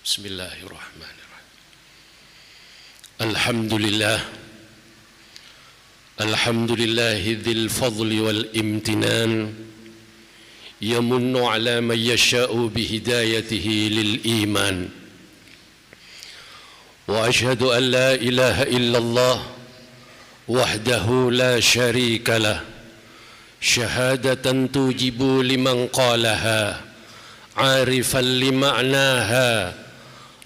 Bismillahirrahmanirrahim. Alhamdulillah. Alhamdulillahi dzil fadli wal imtinan. Yamunnu ala man yasha'u bihidayatihi lil iman. Wa ashhadu an la ilaha illallah wahdahu la syarika lah. Syahadatan tujibu liman qalaha arifan lima'naha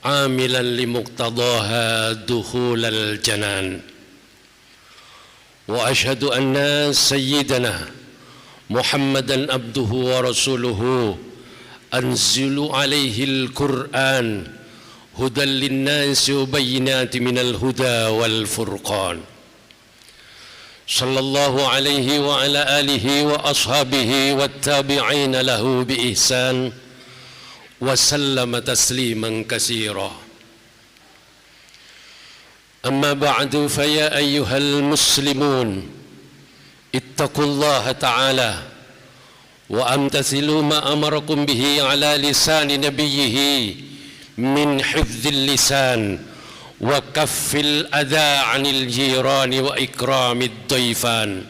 amilan limuqtadaha dukhulal janan. Wa ashhadu anna sayyidana Muhammadan abduhu wa rasuluhu anzilu alaihi al-Qur'an hudan linnasi wa bayyinati minal huda wal furqan. Sallallahu alaihi wa ala alihi wa ashabihi wa tabi'ina lahu bi ihsan wa sallama tasliman katsira. Amma ba'du, fa ya ayyuhal muslimun ittaqullaha ta'ala wa amtathilu ma amarakum bihi ala lisani nabiyhi min hifdzil lisan wa kaffil adha 'anil jirani wa ikramid dhaifan.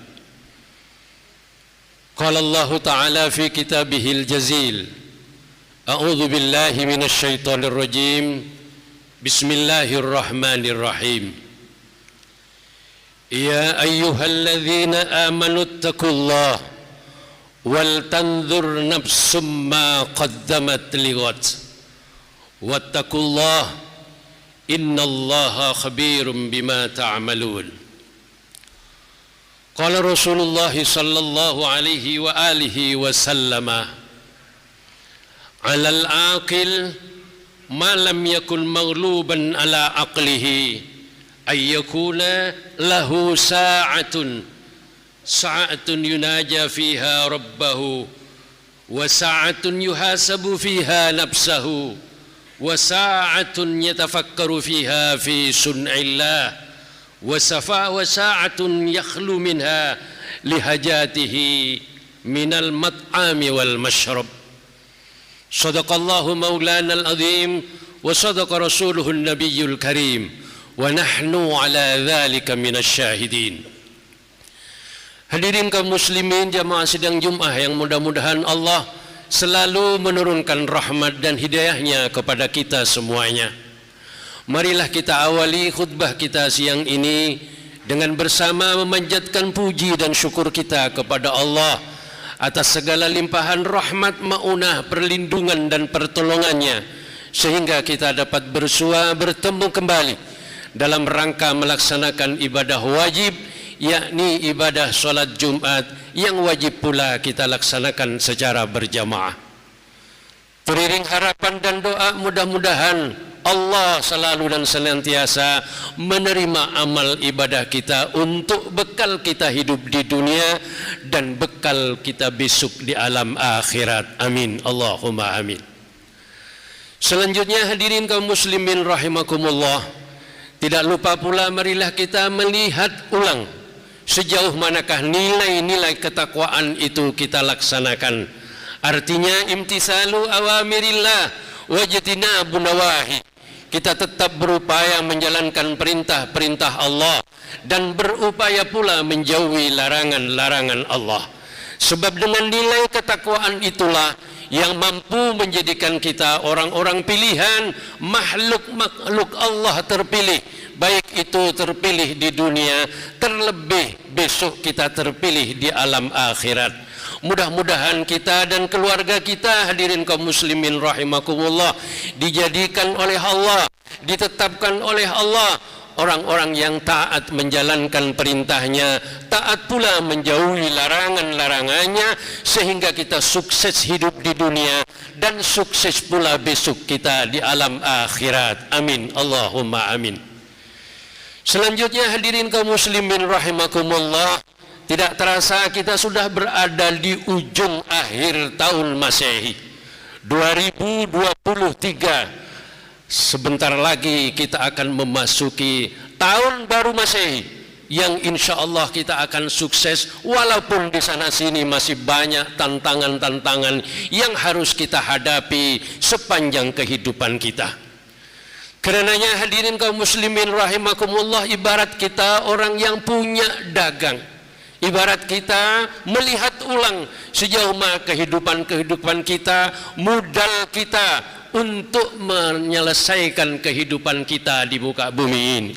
Qala Allah ta'ala fi kitabihil jazil, a'udzu billahi minasy syaithanir rajim. Bismillahirrahmanirrahim. Ya ayyuhalladzina amanu taqullaha wal tanzur nafsum ma qaddamat lighad wattaqullaha innallaha khabirum bima ta'malun. Qala Rasulullah sallallahu alaihi wa alihi wasallama, 'alal aqil ma lam yakun maghluban ala aqlihi ay yakuna lahu sa'atun yunaja fiha rabbahu wa sa'atun yuhasabu fiha nafsahu wa sa'atun yatafakkaru fiha fi sun'illah wa sa'atun yakhlu minha lihajatihi minal mat'ami wal mashrab. Sadaqallahu maulana al-azim wa sadaqa rasuluhu an-nabiyyul karim wa nahnu ala dhalika minasyahidin. Hadirin kaum muslimin jamaah sidang Jumat yang mudah-mudahan Allah selalu menurunkan rahmat dan hidayahnya kepada kita semuanya. Marilah kita awali khutbah kita siang ini dengan bersama memanjatkan puji dan syukur kita kepada Allah atas segala limpahan rahmat, maunah, perlindungan dan pertolongannya, sehingga kita dapat bersua bertemu kembali dalam rangka melaksanakan ibadah wajib, yakni ibadah solat Jumat yang wajib pula kita laksanakan secara berjamaah. Teriring harapan dan doa mudah-mudahan Allah selalu dan senantiasa menerima amal ibadah kita untuk bekal kita hidup di dunia dan bekal kita besok di alam akhirat. Amin. Allahumma amin. Selanjutnya hadirin kaum muslimin rahimakumullah, tidak lupa pula marilah kita melihat ulang sejauh manakah nilai-nilai ketakwaan itu kita laksanakan. Artinya imtisalu awamirillah wajtinabun nawahi. Kita tetap berupaya menjalankan perintah-perintah Allah dan berupaya pula menjauhi larangan-larangan Allah. Sebab dengan nilai ketakwaan itulah yang mampu menjadikan kita orang-orang pilihan, makhluk-makhluk Allah terpilih, baik itu terpilih di dunia, terlebih besok kita terpilih di alam akhirat. Mudah-mudahan kita dan keluarga kita, hadirin kaum muslimin rahimakumullah, dijadikan oleh Allah, ditetapkan oleh Allah orang-orang yang taat menjalankan perintahnya, taat pula menjauhi larangan-larangannya, sehingga kita sukses hidup di dunia dan sukses pula besok kita di alam akhirat. Amin. Allahumma amin. Selanjutnya hadirin kaum muslimin rahimakumullah, tidak terasa kita sudah berada di ujung akhir tahun Masehi 2023. Sebentar lagi kita akan memasuki tahun baru Masehi yang insya Allah kita akan sukses, walaupun di sana sini masih banyak tantangan-tantangan yang harus kita hadapi sepanjang kehidupan kita. Karenanya hadirin kaum muslimin rahimakumullah, ibarat kita orang yang punya dagang, ibarat kita melihat ulang sejauh mana kehidupan kita, modal kita untuk menyelesaikan kehidupan kita di muka bumi ini.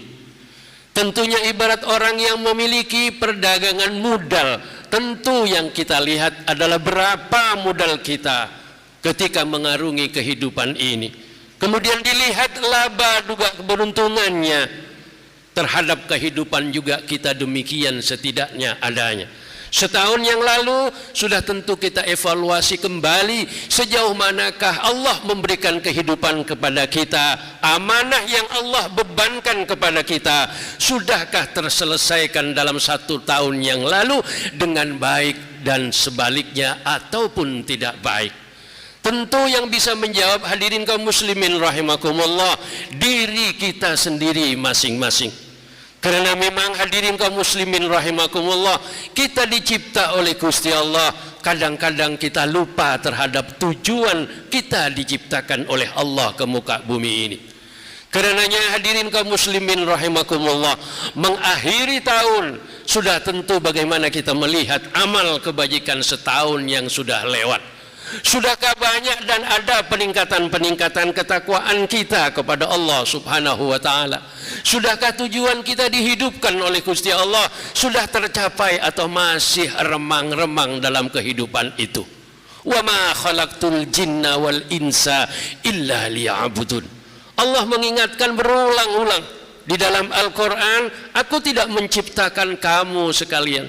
Tentunya ibarat orang yang memiliki perdagangan modal, tentu yang kita lihat adalah berapa modal kita ketika mengarungi kehidupan ini. Kemudian dilihat laba juga keberuntungannya terhadap kehidupan juga kita demikian setidaknya adanya. Setahun yang lalu sudah tentu kita evaluasi kembali sejauh manakah Allah memberikan kehidupan kepada kita, amanah yang Allah bebankan kepada kita sudahkah terselesaikan dalam 1 tahun yang lalu dengan baik dan sebaliknya ataupun tidak baik. Tentu yang bisa menjawab hadirin kaum muslimin rahimakumullah diri kita sendiri masing-masing. Karena memang hadirin kaum muslimin rahimakumullah, kita dicipta oleh Gusti Allah. Kadang-kadang kita lupa terhadap tujuan kita diciptakan oleh Allah ke muka bumi ini. Karenanya hadirin kaum muslimin rahimakumullah, mengakhiri tahun sudah tentu bagaimana kita melihat amal kebajikan setahun yang sudah lewat. Sudahkah banyak dan ada peningkatan-peningkatan ketakwaan kita kepada Allah subhanahu wa ta'ala? Sudahkah tujuan kita dihidupkan oleh Gusti Allah sudah tercapai atau masih remang-remang dalam kehidupan itu? Wa ma khalaqtul jinna wal insa illa liya'budun. Allah mengingatkan berulang-ulang di dalam Al-Quran, aku tidak menciptakan kamu sekalian,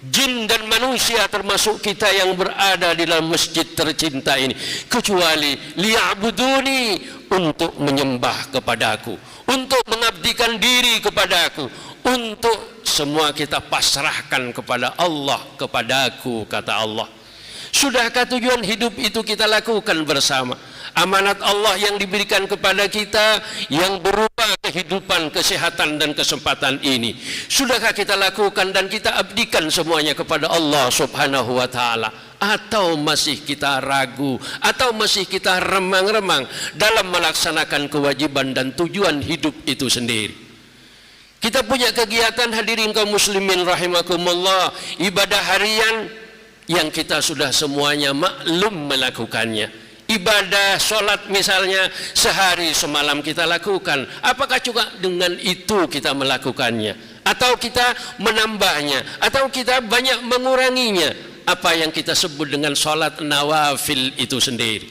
jin dan manusia termasuk kita yang berada di dalam masjid tercinta ini, kecuali liya'buduni, untuk menyembah kepadaku, untuk mengabdikan diri kepadaku, untuk semua kita pasrahkan kepada Allah, kepadaku, kata Allah. Sudahkah tujuan hidup itu kita lakukan bersama? Amanat Allah yang diberikan kepada kita yang berupa kehidupan, kesehatan dan kesempatan ini, sudahkah kita lakukan dan kita abdikan semuanya kepada Allah subhanahu wa ta'ala? Atau masih kita ragu, atau masih kita remang-remang dalam melaksanakan kewajiban dan tujuan hidup itu sendiri? Kita punya kegiatan hadirin kaum muslimin rahimakumullah, ibadah harian yang kita sudah semuanya maklum melakukannya. Ibadah sholat misalnya sehari semalam kita lakukan, apakah juga dengan itu kita melakukannya? Atau kita menambahnya, atau kita banyak menguranginya? Apa yang kita sebut dengan sholat nawafil itu sendiri.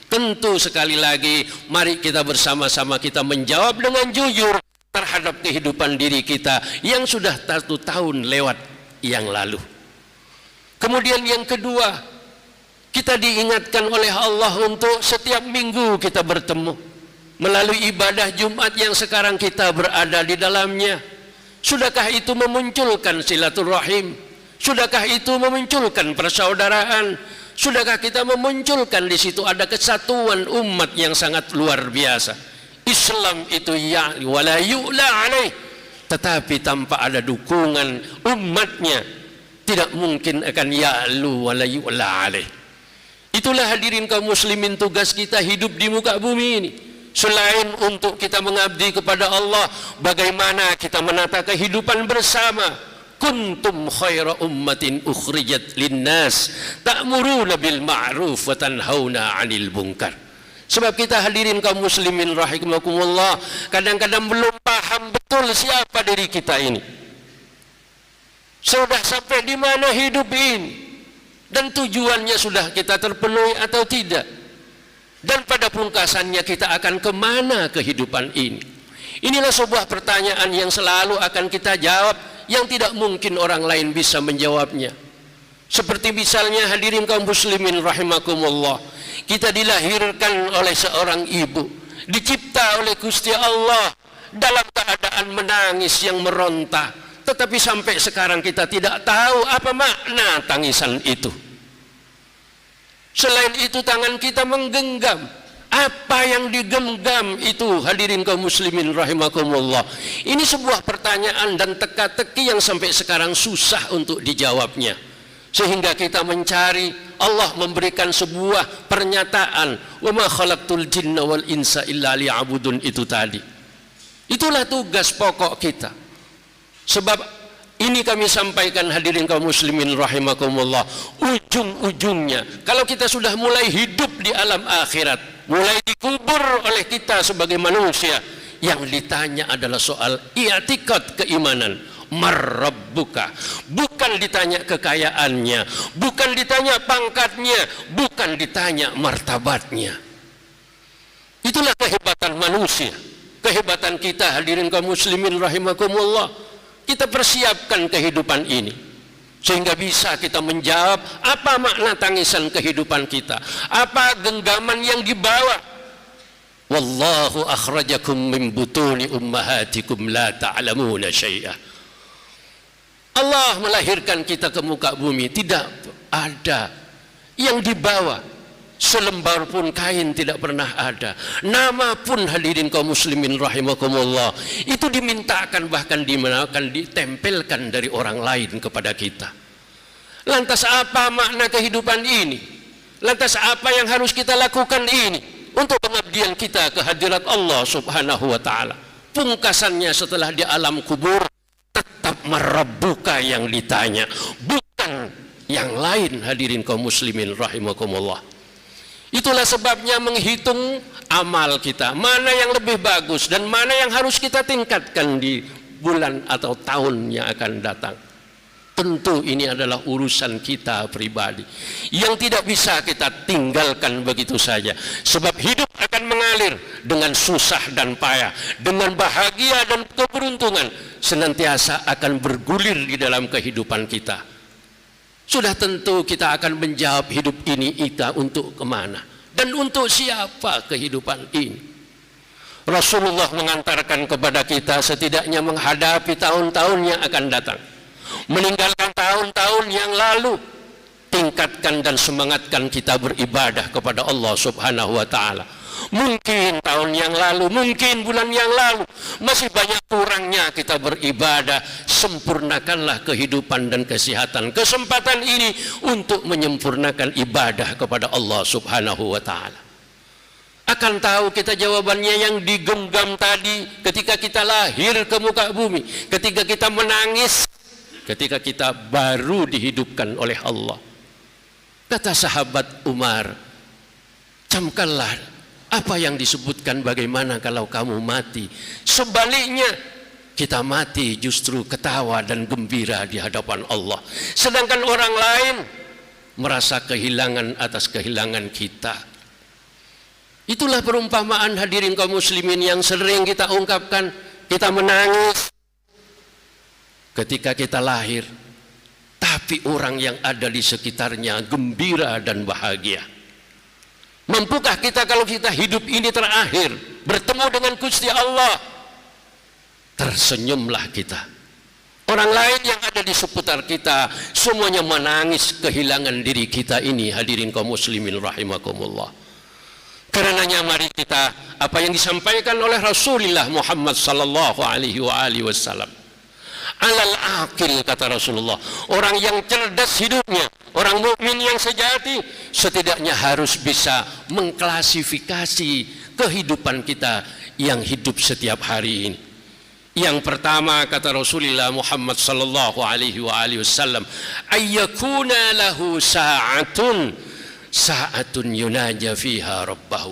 Tentu sekali lagi mari kita bersama-sama kita menjawab dengan jujur terhadap kehidupan diri kita yang sudah 1 tahun lewat yang lalu. Kemudian yang kedua, kita diingatkan oleh Allah untuk setiap minggu kita bertemu melalui ibadah Jumat yang sekarang kita berada di dalamnya. Sudahkah itu memunculkan silaturahim? Sudahkah itu memunculkan persaudaraan? Sudahkah kita memunculkan di situ ada kesatuan umat yang sangat luar biasa? Islam itu ya wala yu'la alaih, tetapi tanpa ada dukungan umatnya tidak mungkin akan ya'lu wala yu'la alaih. Itulah hadirin kaum muslimin tugas kita hidup di muka bumi ini. Selain untuk kita mengabdi kepada Allah, bagaimana kita menata kehidupan bersama. Kuntum khaira ummatin ukhrijat linnas ta'muruna bil ma'ruf wa tanhauna 'anil munkar. Sebab kita hadirin kaum muslimin rahimakumullah, kadang-kadang belum paham betul siapa diri kita ini. Sudah sampai di mana hidup ini? Dan tujuannya sudah kita terpenuhi atau tidak? Dan pada pungkasannya kita akan kemana kehidupan ini? Inilah sebuah pertanyaan yang selalu akan kita jawab, yang tidak mungkin orang lain bisa menjawabnya. Seperti misalnya hadirin kaum muslimin rahimakumullah, kita dilahirkan oleh seorang ibu, dicipta oleh Gusti Allah dalam keadaan menangis yang meronta, tetapi sampai sekarang kita tidak tahu apa makna tangisan itu. Selain itu tangan kita menggenggam. Apa yang digenggam itu hadirin kaum muslimin rahimakumullah? Ini sebuah pertanyaan dan teka-teki yang sampai sekarang susah untuk dijawabnya. sehingga kita mencari. Allah memberikan sebuah pernyataan, wa ma khalaqtul jinna wal insa illa liya'budun, itu tadi. Itulah tugas pokok kita. Sebab ini kami sampaikan hadirin kaum muslimin rahimakumullah, ujung-ujungnya kalau kita sudah mulai hidup di alam akhirat, mulai dikubur oleh kita sebagai manusia, yang ditanya adalah soal i'tikad, keimanan. Marrabbuka, bukan ditanya kekayaannya, bukan ditanya pangkatnya, bukan ditanya martabatnya. Itulah kehebatan manusia, kehebatan kita hadirin kaum muslimin rahimakumullah. Kita persiapkan kehidupan ini sehingga bisa kita menjawab apa makna tangisan kehidupan kita, apa genggaman yang dibawa. Wallahu akhrajakum min butuni ummahatikum la ta'lamuna syai'a. Allah melahirkan kita ke muka bumi, tidak ada yang dibawa selembar pun kain, tidak pernah ada. Nama pun hadirin kaum muslimin rahimakumullah itu dimintakan, bahkan akan ditempelkan dari orang lain kepada kita. Lantas apa makna kehidupan ini? Lantas apa yang harus kita lakukan ini untuk pengabdian kita ke hadirat Allah subhanahu wa ta'ala? Pungkasannya setelah di alam kubur, tetap marabbuka yang ditanya, bukan yang lain hadirin kaum muslimin rahimakumullah. Itulah sebabnya menghitung amal kita, mana yang lebih bagus dan mana yang harus kita tingkatkan di bulan atau tahun yang akan datang. Tentu ini adalah urusan kita pribadi yang tidak bisa kita tinggalkan begitu saja. Sebab hidup akan mengalir dengan susah dan payah, dengan bahagia dan keberuntungan, senantiasa akan bergulir di dalam kehidupan kita. Sudah tentu kita akan menjawab hidup ini kita untuk kemana dan untuk siapa kehidupan ini. Rasulullah mengantarkan kepada kita setidaknya menghadapi tahun-tahun yang akan datang, meninggalkan tahun-tahun yang lalu. Tingkatkan dan semangatkan kita beribadah kepada Allah subhanahu wa ta'ala. Mungkin tahun yang lalu, mungkin bulan yang lalu masih banyak kurangnya kita beribadah. Sempurnakanlah kehidupan dan kesehatan, kesempatan ini untuk menyempurnakan ibadah kepada Allah subhanahu wa ta'ala. Akan tahu kita jawabannya yang digenggam tadi ketika kita lahir ke muka bumi, ketika kita menangis, ketika kita baru dihidupkan oleh Allah. Kata sahabat Umar, camkanlah apa yang disebutkan bagaimana kalau kamu mati. Sebaliknya, kita mati justru ketawa dan gembira di hadapan Allah. Sedangkan orang lain merasa kehilangan atas kehilangan kita. Itulah perumpamaan hadirin kaum muslimin yang sering kita ungkapkan. Kita menangis ketika kita lahir, tapi orang yang ada di sekitarnya gembira dan bahagia. Mampukah kita kalau kita hidup ini terakhir bertemu dengan Gusti Allah, tersenyumlah kita. Orang lain yang ada di seputar kita semuanya menangis kehilangan diri kita ini hadirin kaum muslimin rahimakumullah. Karenanya mari kita apa yang disampaikan oleh Rasulullah Muhammad sallallahu alaihi wasallam. Alal akil, kata Rasulullah, orang yang cerdas hidupnya, orang mukmin yang sejati setidaknya harus bisa mengklasifikasi kehidupan kita yang hidup setiap hari ini. Yang pertama kata Rasulullah Muhammad sallallahu alaihi wasallam, ayyakuna lahu sa'atun yunaja fiha rabbahu.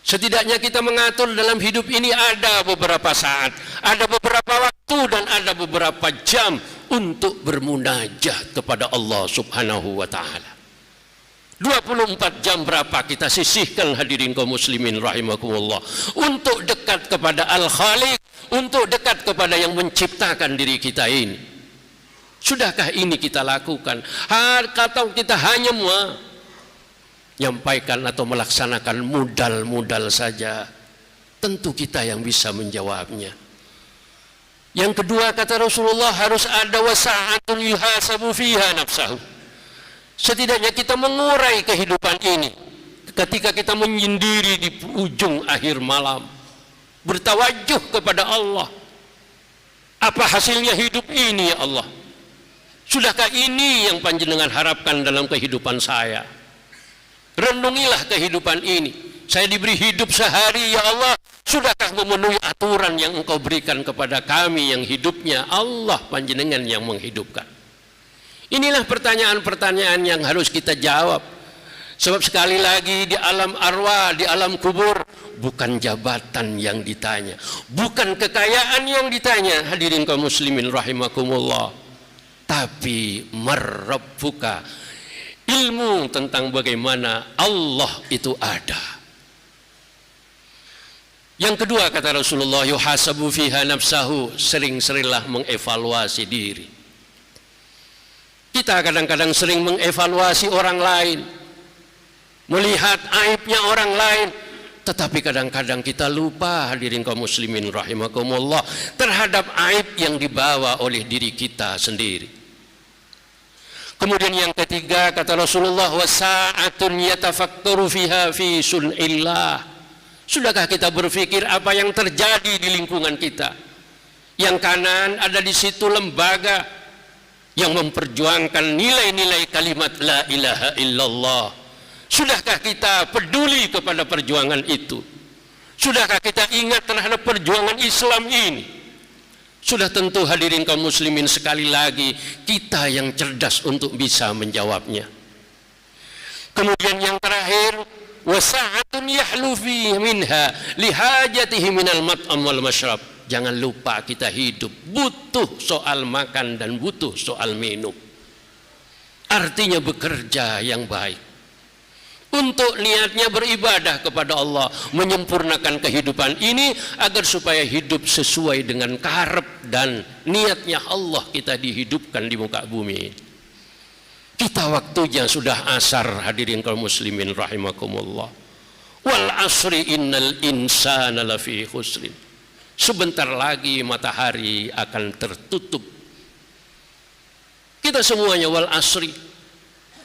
Setidaknya kita mengatur dalam hidup ini ada beberapa saat, ada beberapa waktu dan ada beberapa jam untuk bermunajat kepada Allah subhanahu wa ta'ala. 24 jam berapa kita sisihkan hadirin kaum muslimin rahimakumullah untuk dekat kepada Al-Khaliq, untuk dekat kepada yang menciptakan diri kita ini. Sudahkah ini kita lakukan? Atau kita hanya menyampaikan atau melaksanakan modal-modal saja? Tentu kita yang bisa menjawabnya. Yang kedua kata Rasulullah, harus ada wasa'atun yuhasabu fiha nafsahu. Setidaknya kita mengurai kehidupan ini ketika kita menyendiri di ujung akhir malam, bertawajuh kepada Allah. Apa hasilnya hidup ini ya Allah? Sudahkah ini yang panjenengan harapkan dalam kehidupan saya? Renungilah kehidupan ini. Saya diberi hidup sehari, ya Allah, sudahkah memenuhi aturan yang Engkau berikan kepada kami yang hidupnya Allah panjenengan yang menghidupkan? Inilah pertanyaan-pertanyaan yang harus kita jawab. Sebab sekali lagi di alam arwah, di alam kubur, bukan jabatan yang ditanya, bukan kekayaan yang ditanya, hadirin kaum muslimin rahimakumullah, tapi marrabbuka, ilmu tentang bagaimana Allah itu ada. Yang kedua, kata Rasulullah, yuhasabu fiha nafsahu, sering-seringlah mengevaluasi diri. Kita kadang-kadang sering mengevaluasi orang lain, melihat aibnya orang lain, tetapi kadang-kadang kita lupa, hadirin kaum muslimin rahimakumullah, terhadap aib yang dibawa oleh diri kita sendiri. Kemudian yang ketiga, kata Rasulullah, wasa'atun yatafakkaru fiha fi sun'illah. Sudahkah kita berpikir apa yang terjadi di lingkungan kita? Yang kanan ada di situ lembaga yang memperjuangkan nilai-nilai kalimat la ilaha illallah. Sudahkah kita peduli kepada perjuangan itu? Sudahkah kita ingat terhadap perjuangan Islam ini? Sudah tentu, hadirin kaum muslimin, sekali lagi kita yang cerdas untuk bisa menjawabnya. Kemudian yang terakhir, wasa'atun yahlu fi minha lihajatihi minal mat'am wal masyrab. Jangan lupa kita hidup butuh soal makan dan butuh soal minum. Artinya bekerja yang baik untuk niatnya beribadah kepada Allah, menyempurnakan kehidupan ini agar supaya hidup sesuai dengan karep dan niatnya Allah kita dihidupkan di muka bumi ini. Kita waktunya sudah asar, hadirin kaum muslimin rahimakumullah. Wal asri innal insana lafi khusrin. Sebentar lagi matahari akan tertutup. Kita semuanya wal asri,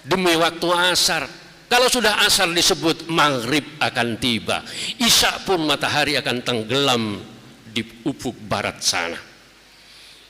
demi waktu asar. Kalau sudah asar disebut maghrib akan tiba. Isya pun matahari akan tenggelam di ufuk barat sana.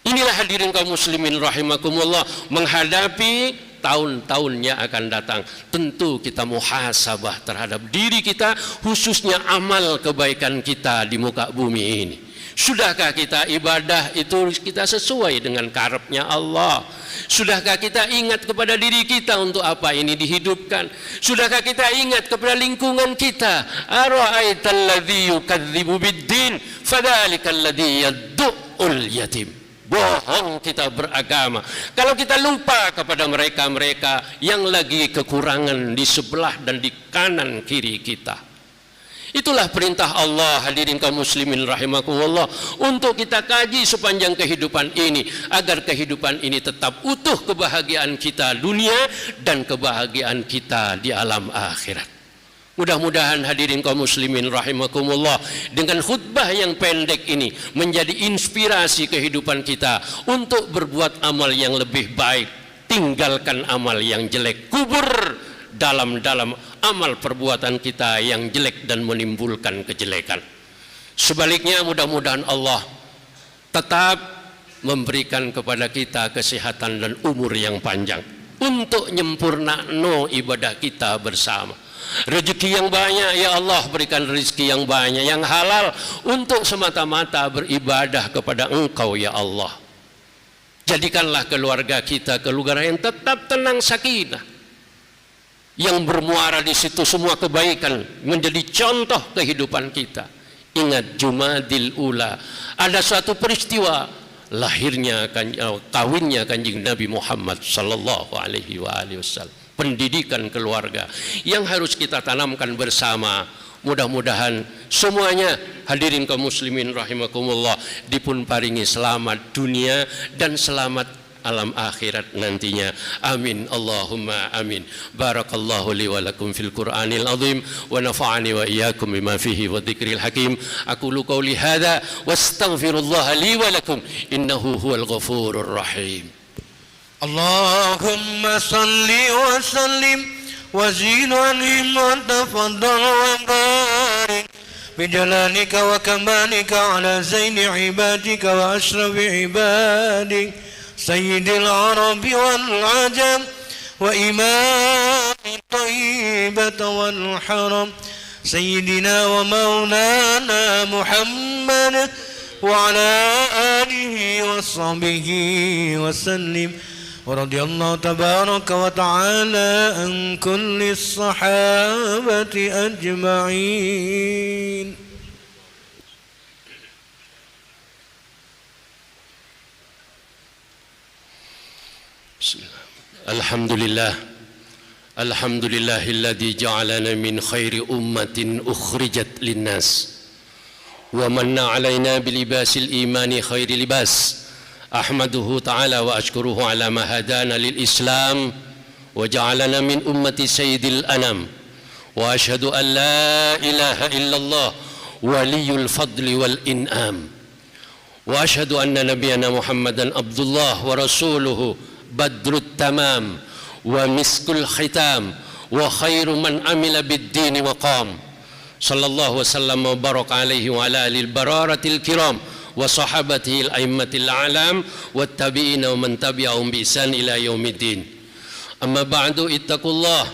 Inilah hadirin kaum muslimin rahimakumullah, menghadapi tahun-tahunnya akan datang. Tentu kita muhasabah terhadap diri kita, khususnya amal kebaikan kita di muka bumi ini. Sudahkah kita ibadah itu kita sesuai dengan karepnya Allah? Sudahkah kita ingat kepada diri kita untuk apa ini dihidupkan? Sudahkah kita ingat kepada lingkungan kita? Ara'aital ladzi yukadzibu biddin fadzalikal ladzi yad'ul yatim. Bohong kita beragama kalau kita lupa kepada mereka-mereka yang lagi kekurangan di sebelah dan di kanan kiri kita. Itulah perintah Allah, hadirin kaum muslimin rahimakumullah, untuk kita kaji sepanjang kehidupan ini agar kehidupan ini tetap utuh, kebahagiaan kita dunia dan kebahagiaan kita di alam akhirat. Mudah-mudahan hadirin kaum muslimin rahimakumullah, dengan khutbah yang pendek ini menjadi inspirasi kehidupan kita untuk berbuat amal yang lebih baik, tinggalkan amal yang jelek, kubur dalam amal perbuatan kita yang jelek dan menimbulkan kejelekan. Sebaliknya, mudah-mudahan Allah tetap memberikan kepada kita kesehatan dan umur yang panjang untuk nyempurnakno ibadah kita bersama. Rezeki yang banyak, ya Allah, berikan rezeki yang banyak, yang halal, untuk semata-mata beribadah kepada Engkau, ya Allah. Jadikanlah keluarga kita keluarga yang tetap tenang, sakinah, yang bermuara di situ semua kebaikan, menjadi contoh kehidupan kita. Ingat Jumadil Ula, ada suatu peristiwa lahirnya, kawinnya Kanjeng Nabi Muhammad sallallahu alaihi wasallam. Pendidikan keluarga yang harus kita tanamkan bersama. Mudah-mudahan semuanya, hadirin kaum muslimin rahimakumullah, dipun paringi selamat dunia dan selamat alam akhirat nantinya. Amin Allahumma amin. Barakallahu li wa lakum fil Qur'anil azim wa nafa'ani wa iyyakum bima fihi wa dzikril hakim. Aqulu qawli hadza wastaghfirullah li wa lakum innahu huwal ghafurur rahim. Allahumma salli wa sallim wa zid anhum wa tafaddal wa barik bijalanika wa kamalika ala zaini ibadika wa ashrafi ibadik سيد العرب والعجم وإمام طيبة والحرم سيدنا ومولانا محمد وعلى آله وصحبه وسلم ورضي الله تبارك وتعالى عن كل الصحابة أجمعين. الحمد لله الذي جعلنا من خير أمة أخرجت للناس ومن علينا بلباس الإيمان خير لباس. أحمده تعالى وأشكره على ما هدانا للإسلام وجعلنا من أمة سيد الأنام، وأشهد أن لا إله إلا الله ولي الفضل والإنعام، وأشهد أن نبينا محمدا عبد الله ورسوله بدر التمام ومسك الختام وخير من عمل بالدين وقام، صلى الله وسلم وبارك عليه وعلى آله البرارة الكرام وصحابته الأئمة الأعلام والتابعين ومن تبعهم بإحسان إلى يوم الدين. أما بعد، اتقوا الله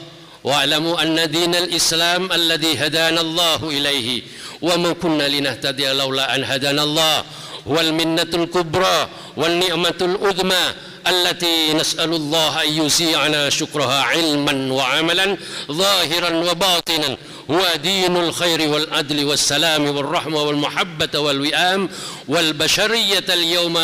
واعلموا أن دين الإسلام الذي هدانا الله إليه وما كنا لنهتدي لولا أن هدانا الله هو المنة الكبرى والنعمة العظمى التي نسأل الله أن يزيعنا شكرها علما وعملا ظاهرا وباطنا. هو دين الخير والعدل والسلام والرحمة والمحبة والوئام، والبشرية اليوم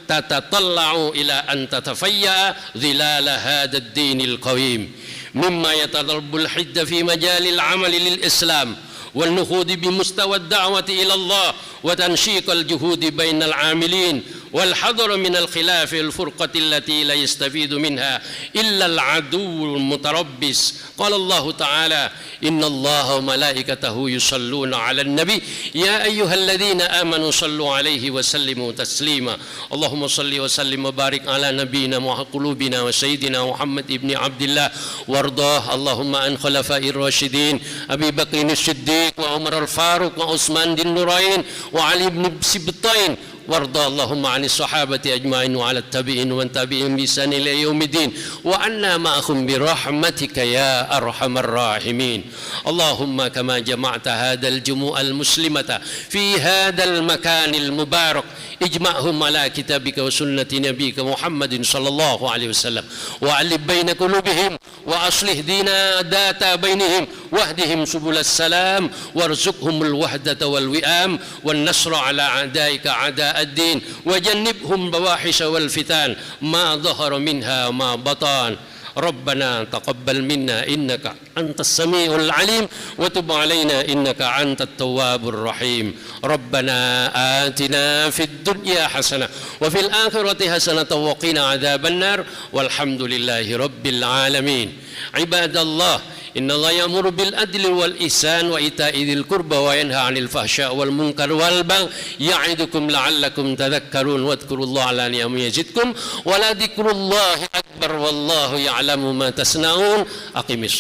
تتطلع إلى أن تتفيأ ظلال هذا الدين القويم، مما يتضرب الحد في مجال العمل للإسلام والنهوض بمستوى الدعوة إلى الله وتنشيق الجهود بين العاملين والحذر من الخلاف الفرقة التي لا يستفيد منها إلا العدو المتربص. قال الله تعالى: إن الله وملائكته يصلون على النبي يا أيها الذين آمنوا صلوا عليه وسلموا تسليما. اللهم صل وسلم وبارك على نبينا وقلوبنا وسيدنا محمد بن عبد الله، وارضاه اللهم عن خلفاء الراشدين أبي بكر الصديق وعمر الفاروق وعثمان ذي النورين وعلي بن سبطين، وارضى اللهم عن الصحابة أجمعين وعلى التابعين ومن تبعهم بإحسان إلى يوم الدين، وعنا معهم برحمتك يا أرحم الراحمين. اللهم كما جمعت هذا الجموع المسلمة في هذا المكان المبارك اجمعهم على كتابك وسنة نبيك محمد صلى الله عليه وسلم، وألف بين قلوبهم وأصلح دينا ذات بينهم، واهدهم سبل السلام، وارزقهم الوحدة والوئام والنصر على أعدائك أعداء الدين، وجنبهم بواحش والفتان ما ظهر منها وما بطن. ربنا تقبل منا إنك أنت السميع العليم، وتب علينا إنك أنت التواب الرحيم. ربنا آتنا في الدنيا حسنة وفي الآخرة حسنة وقنا عذاب النار، والحمد لله رب العالمين. عباد الله، إن الله يأمر بالعدل والإحسان وإيتاء ذي القربى وينهى عن الفحشاء والمنكر والبغي يعظكم لعلكم تذكرون، واذكروا الله على نعمه يزدكم ولذكر الله أكبر والله يعلم ما تصنعون. أقم الصلاة.